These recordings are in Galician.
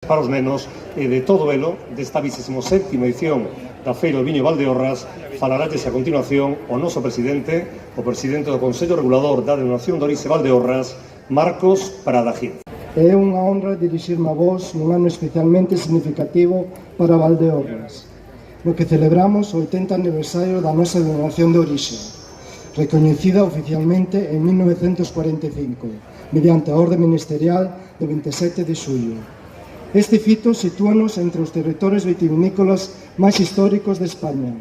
para os nenos de todo elo desta 27ª edición da Feira do Viño de Valdeorras. Falaralles a continuación o noso presidente, o presidente do Consello Regulador da Denominación de Orixe Valdeorras, Marcos Prada Gil. É unha honra dirixirme a vos nun ano especialmente significativo para Valdeorras, no que celebramos o 80 aniversario da nosa denominación de orixe, recoñecida oficialmente en 1945, mediante a orde ministerial do 27 de xullo. Este fito sitúanos entre os territorios vitivinícolas máis históricos de España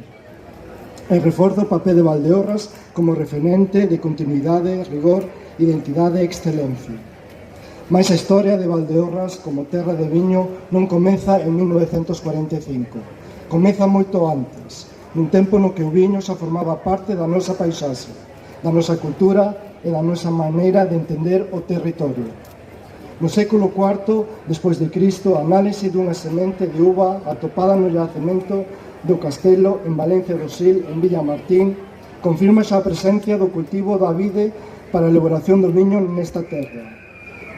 e reforza o papel de Valdeorras como referente de continuidade, rigor, identidade e excelencia. Mais a historia de Valdeorras como terra de viño non comeza en 1945, comeza moito antes, nun tempo no que o viño xa formaba parte da nosa paisaxe, da nosa cultura e da nosa maneira de entender o territorio. No século IV despois de Cristo, a análise dunha semente de uva atopada no yacemento do Castelo en Valencia do Sil, en Villamartín, confirma xa a presencia do cultivo da vide para a elaboración do viño nesta terra.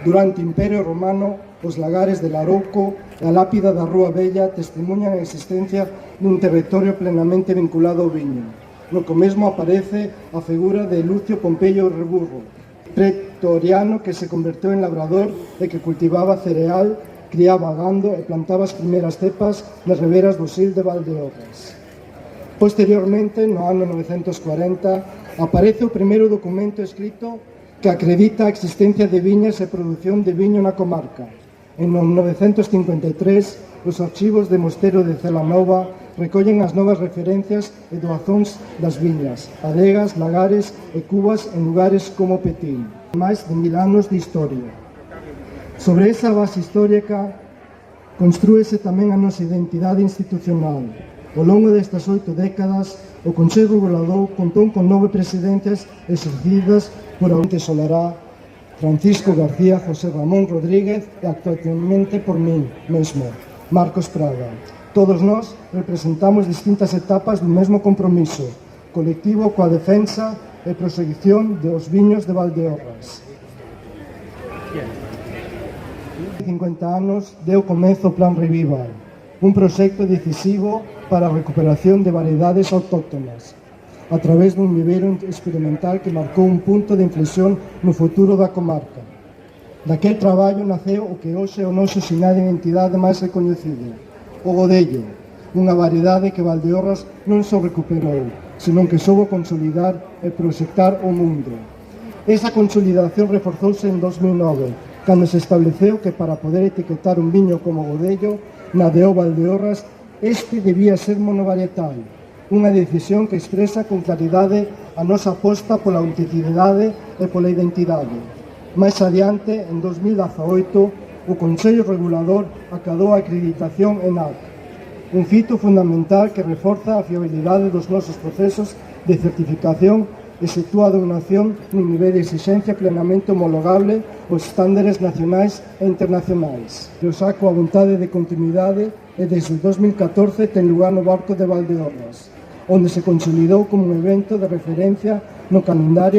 Durante o Imperio Romano, os lagares de Larouco e a lápida da Rúa Bella testemunhan a existencia dun territorio plenamente vinculado ao viño, no que mesmo aparece a figura de Lucio Pompeyo Reburro, pretoriano que se converteu en labrador e que cultivaba cereal, criaba gando e plantaba as primeiras cepas nas riberas do Sil de Valdeorras. Posteriormente, no ano 940, aparece o primeiro documento escrito que acredita a existencia de viñas e produción de viño na comarca. En 953, os archivos de Mosteiro de Celanova recollen as novas referencias e doazóns das viñas, adegas, lagares e cubas en lugares como Petín. Máis de 1000 anos de historia. Sobre esa base histórica construíse tamén a nosa identidade institucional. Ao longo destas 8 décadas, o Consello Regulador contou con 9 presidencias exercidas por Aurente Solará, Francisco García, José Ramón Rodríguez e actualmente por min mesmo, Marcos Prada. Todos nós representamos distintas etapas do mesmo compromiso colectivo coa defensa e proseguición dos viños de Valdeorras. 50 anos deu comezo o Plan Revival, un proxecto decisivo para a recuperación de variedades autóctonas, a través dun viveiro experimental que marcou un punto de inflexión no futuro da comarca. Daquel traballo naceu o que hoxe é o noso sinal de identidade máis recoñecido, o Godello, unha variedade que Valdeorras non só recuperou, senón que soubo consolidar e proxectar o mundo. Esa consolidación reforzouse en 2009, cando se estableceu que para poder etiquetar un viño como Godello na DO Valdeorras, este debía ser monovarietal, unha decisión que expresa con claridade a nosa aposta pola autenticidade e pola identidade. Mais adiante, en 2018, o Consello Regulador acadou a acreditación ENAC, un fito fundamental que reforza a fiabilidade dos nosos procesos de certificación e sitúa a denominación nun nivel de exixencia plenamente homologable aos estándares nacionais e internacionais. Eu saco a vontade de continuidade e desde 2014 ten lugar no Barco de Valdeorras, onde se consolidou como un evento de referencia no calendario